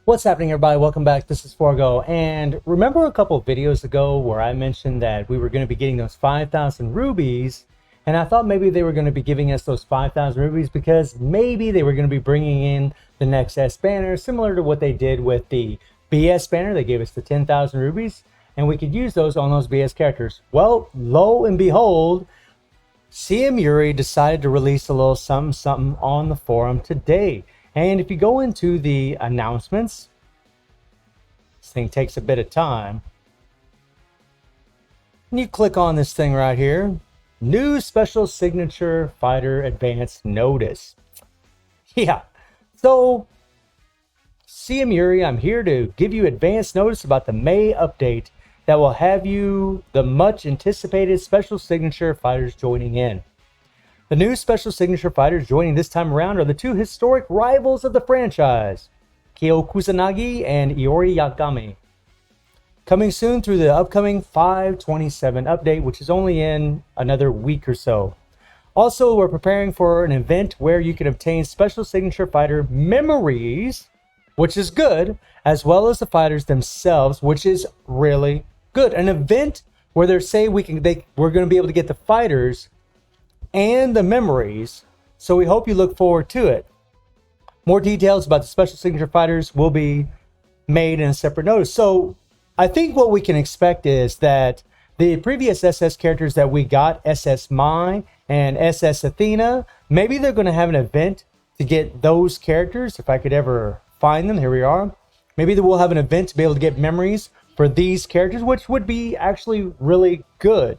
What's happening, everybody? Welcome back. This is Forgo. And remember a couple of videos ago where I mentioned that we were going to be getting those 5,000 rubies, and I thought maybe they were going to be giving us those 5,000 rubies because maybe they were going to be bringing in the next S banner, similar to what they did with the BS banner. They gave us the 10,000 rubies, and we could use those on those BS characters. Well, lo and behold, CM Yuri decided to release a little something on the forum today. And if you go into the announcements, this thing takes a bit of time. And you click on this thing right here. New special signature fighter advance notice. Yeah. So, CM Yuri, I'm here to give you advance notice about the May update that will have you the much anticipated special signature fighters joining in. The new special signature fighters joining this time around are the two historic rivals of the franchise, Kyo Kusanagi and Iori Yagami. Coming soon through the upcoming 5/27 update, which is only in another week or so. Also, we're preparing for an event where you can obtain special signature fighter memories, which is good, as well as the fighters themselves, which is really good. An event where they say we're going to be able to get the fighters and the memories, so we hope you look forward to it. More details about the special signature fighters will be made in a separate notice. So I think what we can expect is that the previous SS characters that we got, SS Mai and SS Athena, maybe they're going to have an event to get those characters, if I could ever find them. Here we are. Maybe they will have an event to be able to get memories for these characters, which would be actually really good.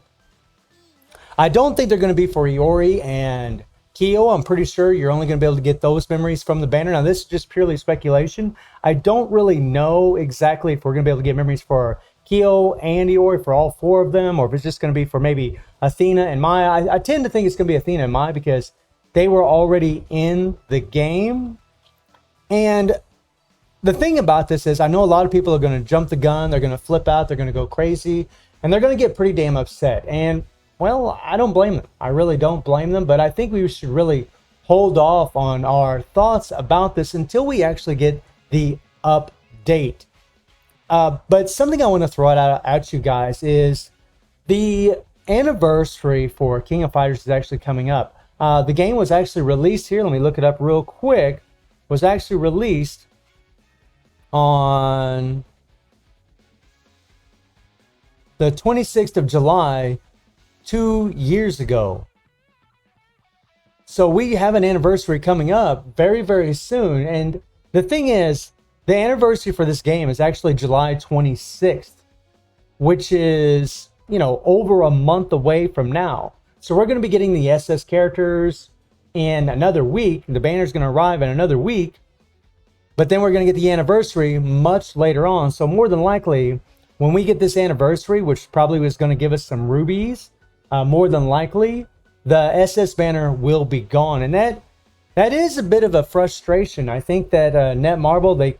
I don't think they're going to be for Iori and Kyo. I'm pretty sure you're only going to be able to get those memories from the banner. Now, this is just purely speculation. I don't really know exactly if we're going to be able to get memories for Kyo and Iori, for all four of them, or if it's just going to be for maybe Athena and Maya. I tend to think it's going to be Athena and Maya because they were already in the game. And the thing about this is I know a lot of people are going to jump the gun. They're going to flip out. They're going to go crazy. And they're going to get pretty damn upset. And well, I don't blame them. I really don't blame them, but I think we should really hold off on our thoughts about this until we actually get the update. But something I want to throw out at you guys is the anniversary for King of Fighters is actually coming up. The game was actually released here. Let me look it up real quick. Was actually released on the 26th of July, 2 years ago. So we have an anniversary coming up very, very soon. And the thing is, the anniversary for this game is actually July 26th, which is, over a month away from now. So we're going to be getting the SS characters in another week. The banner's going to arrive in another week. But then we're going to get the anniversary much later on. So more than likely, when we get this anniversary, which probably was going to give us some rubies, more than likely, the SS banner will be gone. And that is a bit of a frustration. I think that Netmarble, they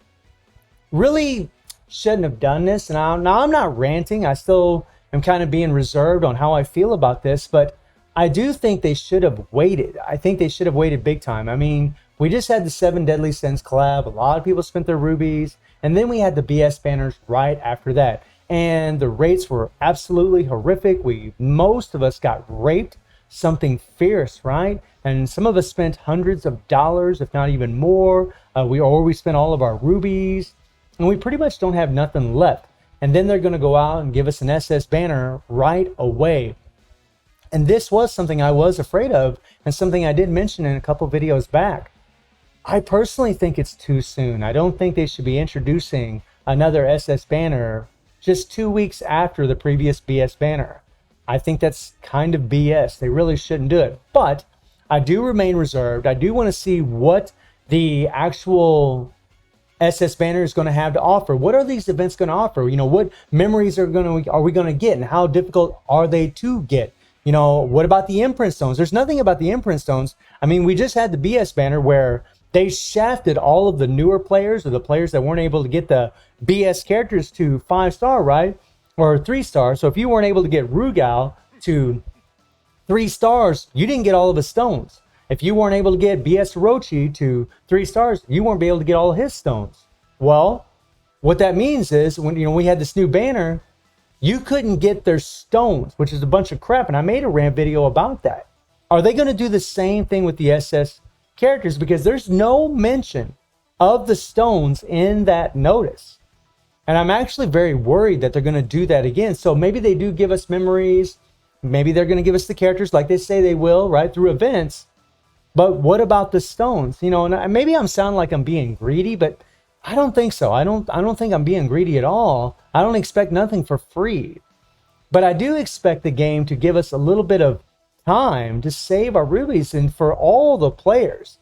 really shouldn't have done this. And now I'm not ranting. I still am kind of being reserved on how I feel about this. But I do think they should have waited. I think they should have waited big time. I mean, we just had the 7 Deadly Sins collab. A lot of people spent their rubies. And then we had the BS banners right after that. And the rates were absolutely horrific. Most of us got raped, something fierce, right? And some of us spent hundreds of dollars, if not even more. We spent all of our rubies, and we pretty much don't have nothing left. And then they're going to go out and give us an SS banner right away. And this was something I was afraid of, and something I did mention in a couple videos back. I personally think it's too soon. I don't think they should be introducing another SS banner just 2 weeks after the previous BS banner. I think that's kind of BS. They really shouldn't do it. But I do remain reserved. I do want to see what the actual SS banner is going to have to offer. What are these events going to offer? What memories are we going to get, and how difficult are they to get? What about the imprint stones? There's nothing about the imprint stones. I mean, we just had the BS banner where they shafted all of the newer players, or the players that weren't able to get the BS characters to 5-star, right? Or 3-star. So if you weren't able to get Rugal to 3 stars, you didn't get all of his stones. If you weren't able to get BS Orochi to 3 stars, you weren't able to get all of his stones. Well, what that means is when we had this new banner, you couldn't get their stones, which is a bunch of crap. And I made a rant video about that. Are they going to do the same thing with the SS characters? Because there's no mention of the stones in that notice. And I'm actually very worried that they're going to do that again. So maybe they do give us memories. Maybe they're going to give us the characters like they say they will, right, through events. But what about the stones? And maybe I'm sounding like I'm being greedy, but I don't think so. I don't think I'm being greedy at all. I don't expect nothing for free. But I do expect the game to give us a little bit of time to save our rubies and for all the players.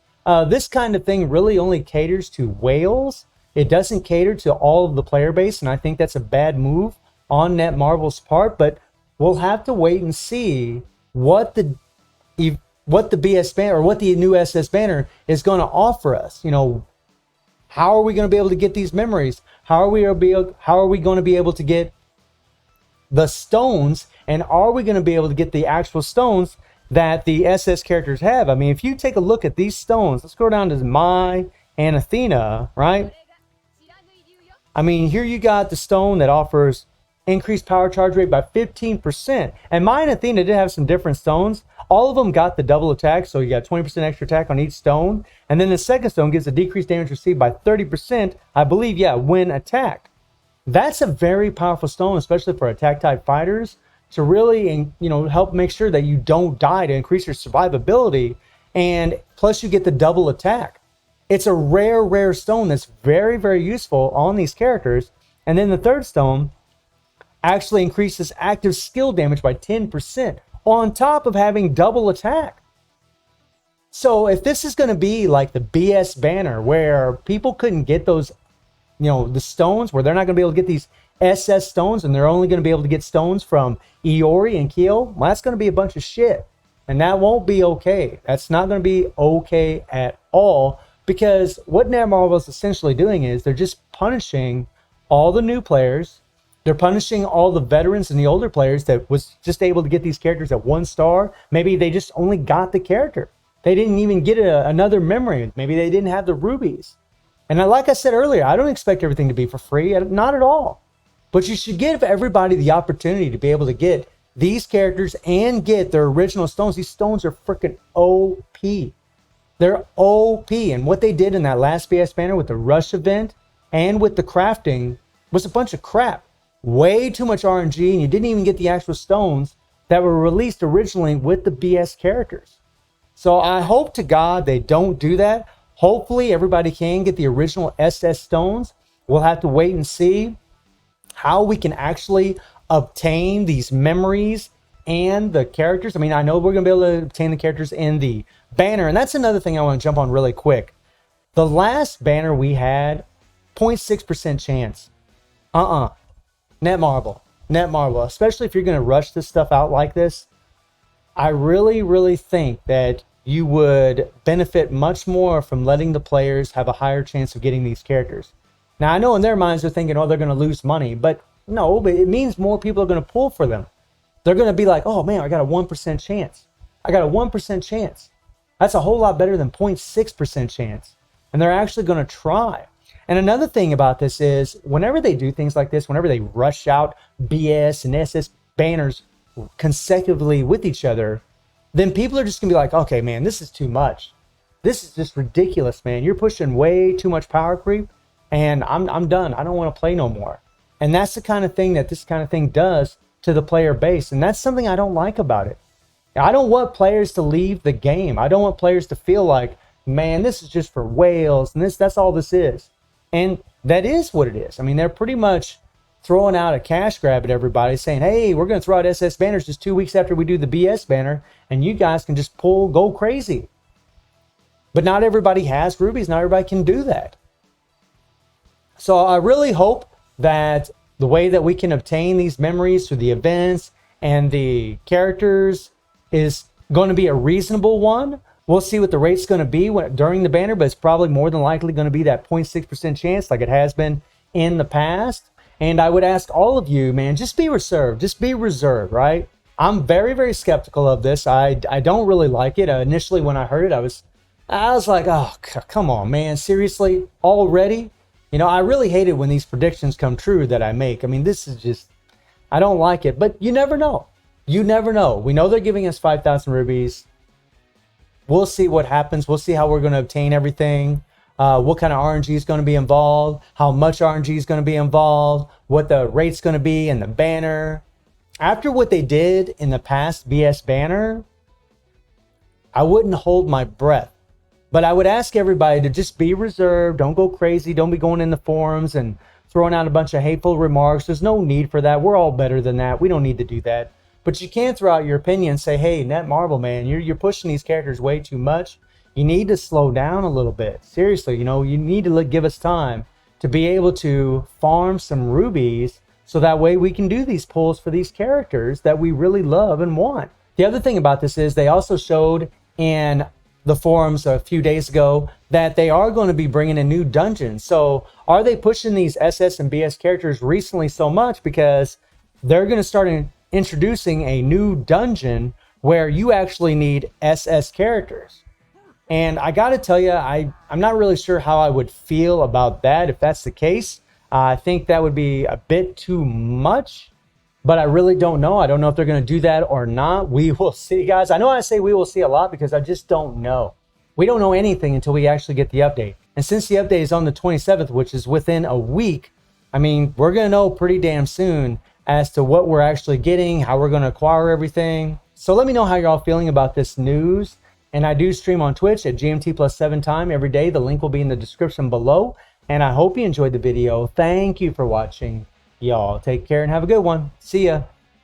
This kind of thing really only caters to whales. It doesn't cater to all of the player base, and I think that's a bad move on Netmarble's part, but we'll have to wait and see what the BS banner or what the new SS banner is going to offer us. How are we going to be able to get these memories? How are we going to be able to get the stones? And are we going to be able to get the actual stones that the SS characters have? I mean, if you take a look at these stones, let's go down to Mai and Athena, right? I mean, here you got the stone that offers increased power charge rate by 15%. And Mai and Athena did have some different stones. All of them got the double attack, so you got 20% extra attack on each stone. And then the second stone gives a decreased damage received by 30%, I believe, when attacked. That's a very powerful stone, especially for attack type fighters, to really, help make sure that you don't die, to increase your survivability. And plus you get the double attack. It's a rare stone that's very, very useful on these characters. And then the third stone actually increases active skill damage by 10% on top of having double attack. So if this is going to be like the BS banner where people couldn't get those, the stones, where they're not going to be able to get these SS stones and they're only going to be able to get stones from Iori and Kyo, well, that's going to be a bunch of shit. And that won't be okay. That's not going to be okay at all, because what Netmarble is essentially doing is they're just punishing all the new players. They're punishing all the veterans and the older players that was just able to get these characters at 1 star. Maybe they just only got the character. They didn't even get another memory. Maybe they didn't have the rubies. And like I said earlier, I don't expect everything to be for free. Not at all. But you should give everybody the opportunity to be able to get these characters and get their original stones. These stones are freaking OP. They're OP. And what they did in that last BS banner with the rush event and with the crafting was a bunch of crap. Way too much RNG, and you didn't even get the actual stones that were released originally with the BS characters. So I hope to God they don't do that. Hopefully everybody can get the original SS stones. We'll have to wait and see how we can actually obtain these memories and the characters. I mean, I know we're going to be able to obtain the characters in the banner, and that's another thing I want to jump on really quick. The last banner we had, 0.6% chance. Netmarble, especially if you're going to rush this stuff out like this, I really think that you would benefit much more from letting the players have a higher chance of getting these characters. Now, I know in their minds they're thinking, oh, they're going to lose money, but no, but it means more people are going to pull for them. They're going to be like, oh man, I got a 1% chance. I got a 1% chance. That's a whole lot better than 0.6% chance. And they're actually going to try. And another thing about this is whenever they do things like this, whenever they rush out BS and SS banners consecutively with each other, then people are just going to be like, okay, man, this is too much. This is just ridiculous, man. You're pushing way too much power creep, and I'm done. I don't want to play no more. And that's the kind of thing that this kind of thing does to the player base. And that's something I don't like about it. I don't want players to leave the game. I don't want players to feel like, man, this is just for whales, and that's all this is. And that is what it is. I mean, they're pretty much throwing out a cash grab at everybody, saying, hey, we're going to throw out SS banners just 2 weeks after we do the BS banner, and you guys can just go crazy. But not everybody has rubies. Not everybody can do that. So I really hope that the way that we can obtain these memories through the events and the characters is going to be a reasonable one. We'll see what the rate's going to be during the banner, but it's probably more than likely going to be that 0.6% chance like it has been in the past. And I would ask all of you, man, just be reserved. Just be reserved, right? I'm very skeptical of this. I don't really like it. Initially, when I heard it, I was like, oh, come on, man. Seriously? Already? You know, I really hate it when these predictions come true that I make. I mean, this is just, I don't like it, but you never know. You never know. We know they're giving us 5,000 rubies. We'll see what happens. We'll see how we're going to obtain everything. What kind of RNG is going to be involved. How much RNG is going to be involved. What the rate's going to be in the banner. After what they did in the past BS banner, I wouldn't hold my breath. But I would ask everybody to just be reserved. Don't go crazy. Don't be going in the forums and throwing out a bunch of hateful remarks. There's no need for that. We're all better than that. We don't need to do that. But you can throw out your opinion and say, hey, Netmarble, man, you're pushing these characters way too much. You need to slow down a little bit. Seriously, you know, you need to give us time to be able to farm some rubies so that way we can do these pulls for these characters that we really love and want. The other thing about this is they also showed in the forums a few days ago that they are going to be bringing a new dungeon. So are they pushing these SS and BS characters recently so much because they're going to start introducing a new dungeon where you actually need SS characters? And I got to tell you, I'm not really sure how I would feel about that if that's the case. I think that would be a bit too much, but I really don't know. I don't know if they're going to do that or not. We will see, guys. I know I say we will see a lot because I just don't know. We don't know anything until we actually get the update. And since the update is on the 27th, which is within a week, I mean, we're going to know pretty damn soon as to what we're actually getting, how we're going to acquire everything. So let me know how you're all feeling about this news. And I do stream on Twitch at GMT+7 time every day. The link will be in the description below. And I hope you enjoyed the video. Thank you for watching. Y'all take care and have a good one. See ya.